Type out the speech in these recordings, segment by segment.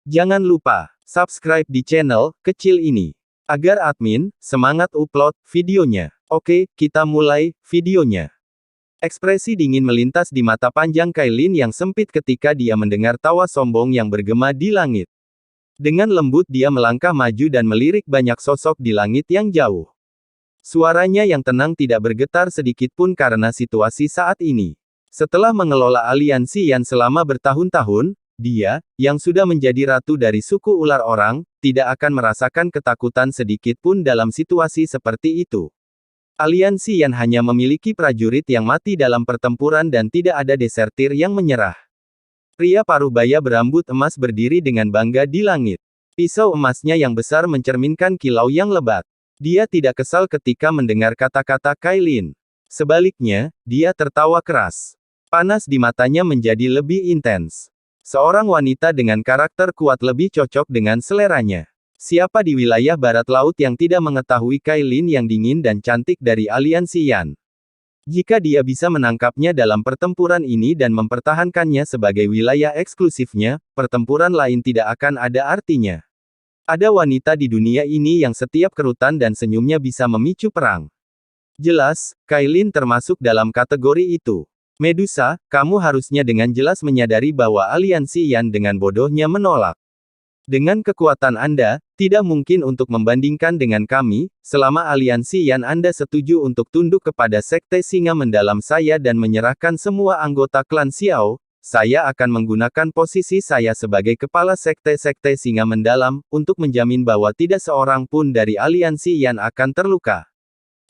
Jangan lupa, subscribe di channel kecil ini. Agar admin semangat upload videonya. Oke, kita mulai videonya. Ekspresi dingin melintas di mata panjang Kailin yang sempit ketika dia mendengar tawa sombong yang bergema di langit. Dengan lembut dia melangkah maju dan melirik banyak sosok di langit yang jauh. Suaranya yang tenang tidak bergetar sedikit pun karena situasi saat ini. Setelah mengelola aliansi Yan selama bertahun-tahun, dia, yang sudah menjadi ratu dari suku ular orang, tidak akan merasakan ketakutan sedikit pun dalam situasi seperti itu. Aliansi Yan hanya memiliki prajurit yang mati dalam pertempuran dan tidak ada desertir yang menyerah. Pria parubaya berambut emas berdiri dengan bangga di langit. Pisau emasnya yang besar mencerminkan kilau yang lebat. Dia tidak kesal ketika mendengar kata-kata Kailin. Sebaliknya, dia tertawa keras. Panas di matanya menjadi lebih intens. Seorang wanita dengan karakter kuat lebih cocok dengan seleranya. Siapa di wilayah barat laut yang tidak mengetahui Kailin yang dingin dan cantik dari aliansi Yan? Jika dia bisa menangkapnya dalam pertempuran ini dan mempertahankannya sebagai wilayah eksklusifnya, pertempuran lain tidak akan ada artinya. Ada wanita di dunia ini yang setiap kerutan dan senyumnya bisa memicu perang. Jelas, Kailin termasuk dalam kategori itu. Medusa, kamu harusnya dengan jelas menyadari bahwa aliansi Yan dengan bodohnya menolak. Dengan kekuatan Anda, tidak mungkin untuk membandingkan dengan kami, selama aliansi Yan Anda setuju untuk tunduk kepada sekte singa mendalam saya dan menyerahkan semua anggota klan Xiao, saya akan menggunakan posisi saya sebagai kepala sekte-sekte singa mendalam, untuk menjamin bahwa tidak seorang pun dari aliansi Yan akan terluka.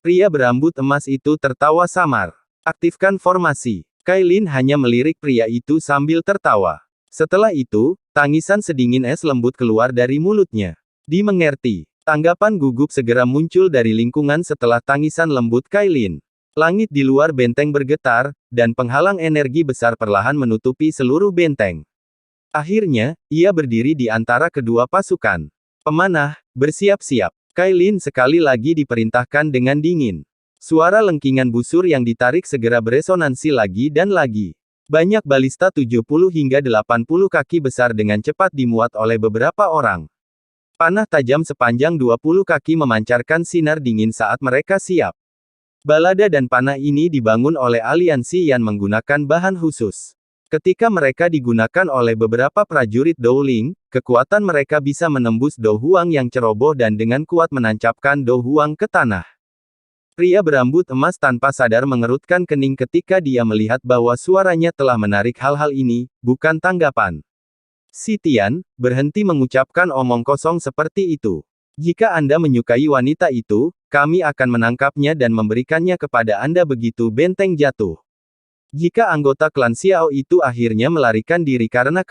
Pria berambut emas itu tertawa samar. Aktifkan formasi. Kailin hanya melirik pria itu sambil tertawa. Setelah itu, tangisan sedingin es lembut keluar dari mulutnya. Dimengerti. Tanggapan gugup segera muncul dari lingkungan setelah tangisan lembut Kailin. Langit di luar benteng bergetar, dan penghalang energi besar perlahan menutupi seluruh benteng. Akhirnya, ia berdiri di antara kedua pasukan. Pemanah, bersiap-siap. Kailin sekali lagi diperintahkan dengan dingin. Suara lengkingan busur yang ditarik segera beresonansi lagi dan lagi. Banyak balista 70 hingga 80 kaki besar dengan cepat dimuat oleh beberapa orang. Panah tajam sepanjang 20 kaki memancarkan sinar dingin saat mereka siap. Balada dan panah ini dibangun oleh aliansi Yan menggunakan bahan khusus. Ketika mereka digunakan oleh beberapa prajurit Dowling, kekuatan mereka bisa menembus Do Huang yang ceroboh dan dengan kuat menancapkan Do Huang ke tanah. Pria berambut emas tanpa sadar mengerutkan kening ketika dia melihat bahwa suaranya telah menarik hal-hal ini, bukan tanggapan. Si Tian, berhenti mengucapkan omong kosong seperti itu. Jika Anda menyukai wanita itu, kami akan menangkapnya dan memberikannya kepada Anda begitu benteng jatuh. Jika anggota klan Xiao itu akhirnya melarikan diri karena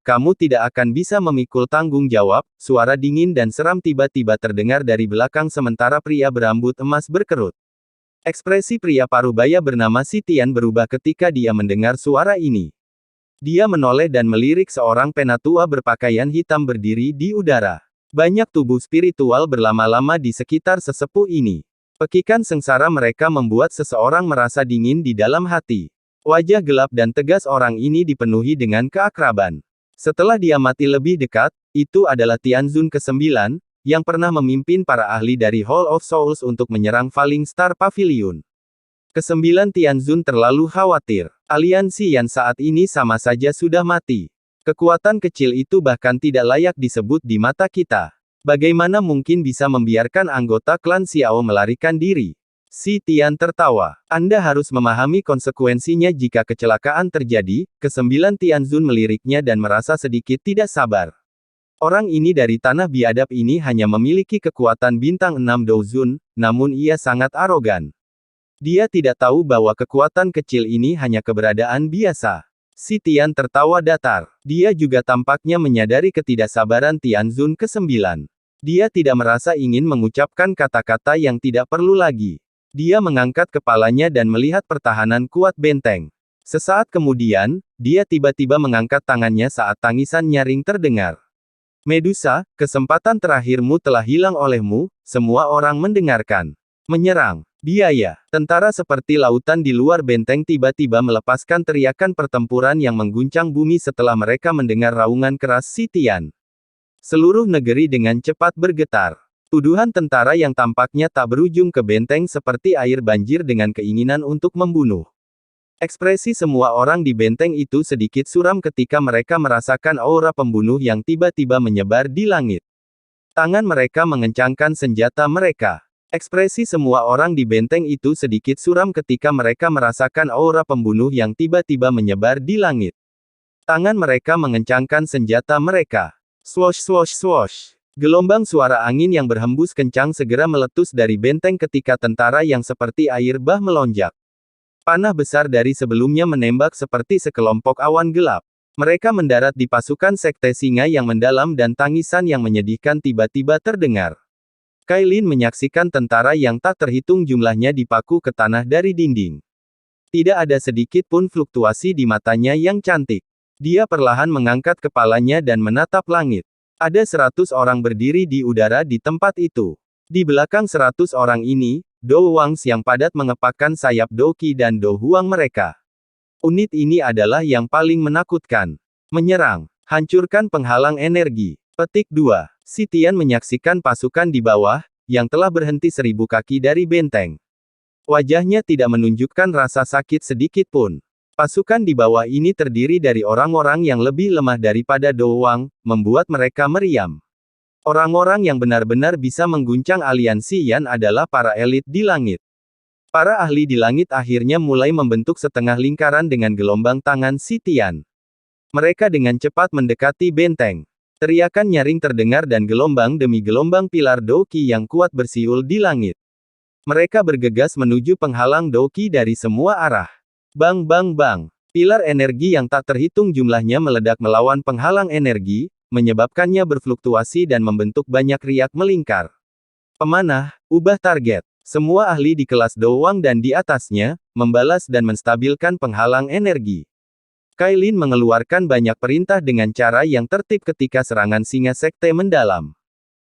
kamu tidak akan bisa memikul tanggung jawab. Suara dingin dan seram tiba-tiba terdengar dari belakang sementara pria berambut emas berkerut. Ekspresi pria parubaya bernama Si Tian berubah ketika dia mendengar suara ini. Dia menoleh dan melirik seorang penatua berpakaian hitam berdiri di udara. Banyak tubuh spiritual berlama-lama di sekitar sesepuh ini. Pekikan sengsara mereka membuat seseorang merasa dingin di dalam hati. Wajah gelap dan tegas orang ini dipenuhi dengan keakraban. Setelah dia mati lebih dekat, itu adalah Tianzun ke-9, yang pernah memimpin para ahli dari Hall of Souls untuk menyerang Falling Star Pavilion. Ke-9 Tianzun terlalu khawatir. Aliansi Yan saat ini sama saja sudah mati. Kekuatan kecil itu bahkan tidak layak disebut di mata kita. Bagaimana mungkin bisa membiarkan anggota klan Xiao melarikan diri? Si Tian tertawa. Anda harus memahami konsekuensinya jika kecelakaan terjadi. Ke-9 Tianzun meliriknya dan merasa sedikit tidak sabar. Orang ini dari tanah biadab ini hanya memiliki kekuatan bintang 6 Douzun, namun ia sangat arogan. Dia tidak tahu bahwa kekuatan kecil ini hanya keberadaan biasa. Si Tian tertawa datar. Dia juga tampaknya menyadari ketidaksabaran Tianzun ke-9. Dia tidak merasa ingin mengucapkan kata-kata yang tidak perlu lagi. Dia mengangkat kepalanya dan melihat pertahanan kuat benteng. Sesaat kemudian, dia tiba-tiba mengangkat tangannya saat tangisan nyaring terdengar. Medusa, kesempatan terakhirmu telah hilang olehmu, semua orang mendengarkan. Menyerang. Biaya. Tentara seperti lautan di luar benteng tiba-tiba melepaskan teriakan pertempuran yang mengguncang bumi setelah mereka mendengar raungan keras Si Tian. Seluruh negeri dengan cepat bergetar. Tuduhan tentara yang tampaknya tak berujung ke benteng seperti air banjir dengan keinginan untuk membunuh. Ekspresi semua orang di benteng itu sedikit suram ketika mereka merasakan aura pembunuh yang tiba-tiba menyebar di langit. Tangan mereka mengencangkan senjata mereka. Ekspresi semua orang di benteng itu sedikit suram ketika mereka merasakan aura pembunuh yang tiba-tiba menyebar di langit. Tangan mereka mengencangkan senjata mereka. Swosh swosh swosh. Gelombang suara angin yang berhembus kencang segera meletus dari benteng ketika tentara yang seperti air bah melonjak. Panah besar dari sebelumnya menembak seperti sekelompok awan gelap. Mereka mendarat di pasukan Sekte Singa yang mendalam dan tangisan yang menyedihkan tiba-tiba terdengar. Kailin menyaksikan tentara yang tak terhitung jumlahnya dipaku ke tanah dari dinding. Tidak ada sedikit pun fluktuasi di matanya yang cantik. Dia perlahan mengangkat kepalanya dan menatap langit. Ada 100 orang berdiri di udara di tempat itu. Di belakang 100 orang ini, Do Wangs yang padat mengepakkan sayap Doki dan Do Huang mereka. Unit ini adalah yang paling menakutkan. Menyerang. Hancurkan penghalang energi. Petik 2. Si Tian menyaksikan pasukan di bawah, yang telah berhenti 1000 kaki dari benteng. Wajahnya tidak menunjukkan rasa sakit sedikit pun. Pasukan di bawah ini terdiri dari orang-orang yang lebih lemah daripada Do Wang, membuat mereka meriam. Orang-orang yang benar-benar bisa mengguncang aliansi Yan adalah para elit di langit. Para ahli di langit akhirnya mulai membentuk setengah lingkaran dengan gelombang tangan Si Tian. Mereka dengan cepat mendekati benteng. Teriakan nyaring terdengar dan gelombang demi gelombang pilar Doki yang kuat bersiul di langit. Mereka bergegas menuju penghalang Doki dari semua arah. Bang bang bang. Pilar energi yang tak terhitung jumlahnya meledak melawan penghalang energi, menyebabkannya berfluktuasi dan membentuk banyak riak melingkar. Pemanah, ubah target. Semua ahli di kelas Do Wang dan di atasnya, membalas dan menstabilkan penghalang energi. Kailin mengeluarkan banyak perintah dengan cara yang tertib ketika serangan singa sekte mendalam.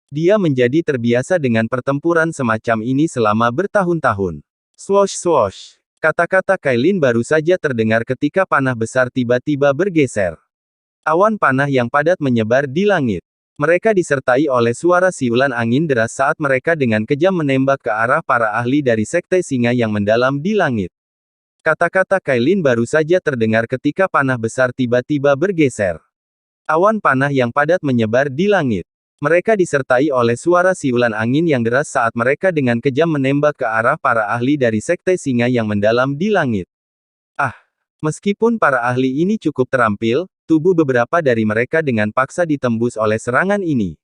Dia menjadi terbiasa dengan pertempuran semacam ini selama bertahun-tahun. Swosh swosh. Kata-kata Kailin baru saja terdengar ketika panah besar tiba-tiba bergeser. Awan panah yang padat menyebar di langit. Mereka disertai oleh suara siulan angin deras saat mereka dengan kejam menembak ke arah para ahli dari Sekte Singa yang mendalam di langit. Kata-kata Kailin baru saja terdengar ketika panah besar tiba-tiba bergeser. Awan panah yang padat menyebar di langit. Mereka disertai oleh suara siulan angin yang deras saat mereka dengan kejam menembak ke arah para ahli dari Sekte Singa yang mendalam di langit. Meskipun para ahli ini cukup terampil, tubuh beberapa dari mereka dengan paksa ditembus oleh serangan ini.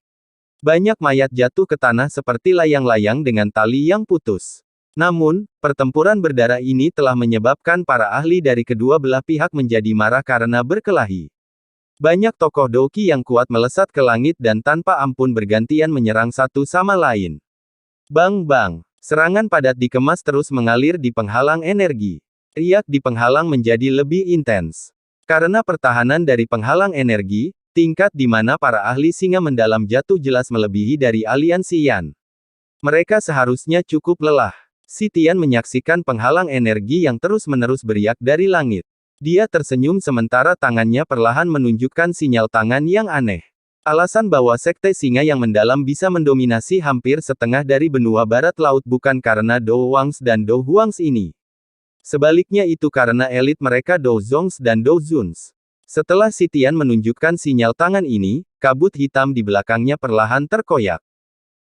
Banyak mayat jatuh ke tanah seperti layang-layang dengan tali yang putus. Namun, pertempuran berdarah ini telah menyebabkan para ahli dari kedua belah pihak menjadi marah karena berkelahi. Banyak tokoh Doki yang kuat melesat ke langit dan tanpa ampun bergantian menyerang satu sama lain. Bang bang. Serangan padat dikemas terus mengalir di penghalang energi. Riak di penghalang menjadi lebih intens. Karena pertahanan dari penghalang energi, tingkat di mana para ahli singa mendalam jatuh jelas melebihi dari aliansi Yan. Mereka seharusnya cukup lelah. Si Tian menyaksikan penghalang energi yang terus-menerus beriak dari langit. Dia tersenyum sementara tangannya perlahan menunjukkan sinyal tangan yang aneh. Alasan bahwa Sekte Singa yang mendalam bisa mendominasi hampir setengah dari benua barat laut bukan karena Do Wangs dan Do Huangs ini. Sebaliknya itu karena elit mereka Do Zongs dan Do Zuns. Setelah Si Tian menunjukkan sinyal tangan ini, kabut hitam di belakangnya perlahan terkoyak.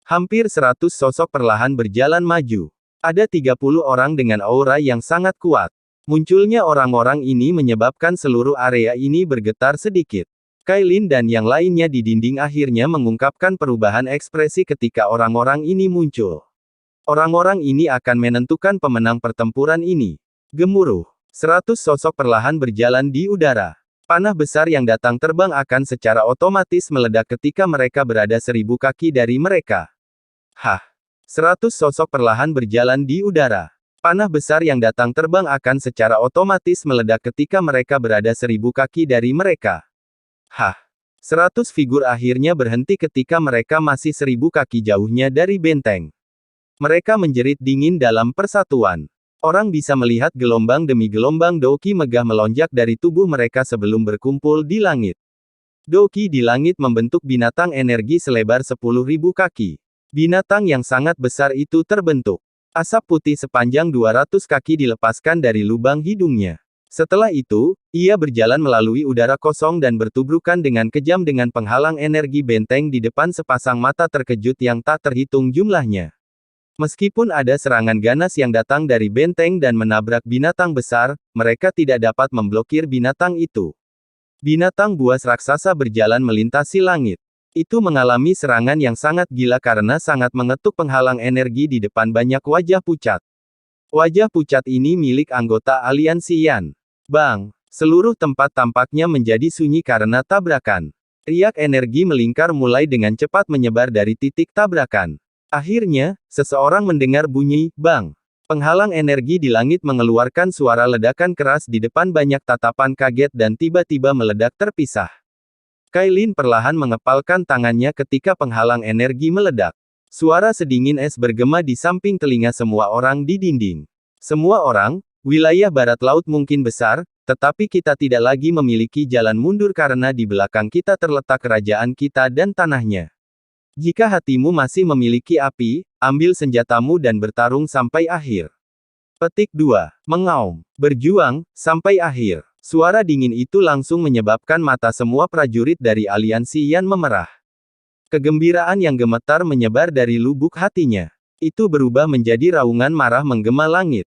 Hampir 100 sosok perlahan berjalan maju. Ada 30 orang dengan aura yang sangat kuat. Munculnya orang-orang ini menyebabkan seluruh area ini bergetar sedikit. Kailin dan yang lainnya di dinding akhirnya mengungkapkan perubahan ekspresi ketika orang-orang ini muncul. Orang-orang ini akan menentukan pemenang pertempuran ini. Gemuruh. 100 sosok perlahan berjalan di udara. Panah besar yang datang terbang akan secara otomatis meledak ketika mereka berada 1000 kaki dari mereka. 100 sosok perlahan berjalan di udara. Panah besar yang datang terbang akan secara otomatis meledak ketika mereka berada 1000 kaki dari mereka. 100 figur akhirnya berhenti ketika mereka masih 1000 kaki jauhnya dari benteng. Mereka menjerit dingin dalam persatuan. Orang bisa melihat gelombang demi gelombang Doki megah melonjak dari tubuh mereka sebelum berkumpul di langit. Doki di langit membentuk binatang energi selebar 10.000 kaki. Binatang yang sangat besar itu terbentuk. Asap putih sepanjang 200 kaki dilepaskan dari lubang hidungnya. Setelah itu, ia berjalan melalui udara kosong dan bertubrukan dengan kejam dengan penghalang energi benteng di depan sepasang mata terkejut yang tak terhitung jumlahnya. Meskipun ada serangan ganas yang datang dari benteng dan menabrak binatang besar, mereka tidak dapat memblokir binatang itu. Binatang buas raksasa berjalan melintasi langit. Itu mengalami serangan yang sangat gila karena sangat mengetuk penghalang energi di depan banyak wajah pucat. Wajah pucat ini milik anggota aliansi Yan. Bang! Seluruh tempat tampaknya menjadi sunyi karena tabrakan. Riak energi melingkar mulai dengan cepat menyebar dari titik tabrakan. Akhirnya, seseorang mendengar bunyi, bang! Penghalang energi di langit mengeluarkan suara ledakan keras di depan banyak tatapan kaget dan tiba-tiba meledak terpisah. Kailin perlahan mengepalkan tangannya ketika penghalang energi meledak. Suara sedingin es bergema di samping telinga semua orang di dinding. Semua orang, wilayah barat laut mungkin besar, tetapi kita tidak lagi memiliki jalan mundur karena di belakang kita terletak kerajaan kita dan tanahnya. Jika hatimu masih memiliki api, ambil senjatamu dan bertarung sampai akhir. Petik 2. Mengaum. Berjuang, sampai akhir. Suara dingin itu langsung menyebabkan mata semua prajurit dari aliansi Yan memerah. Kegembiraan yang gemetar menyebar dari lubuk hatinya. Itu berubah menjadi raungan marah menggema langit.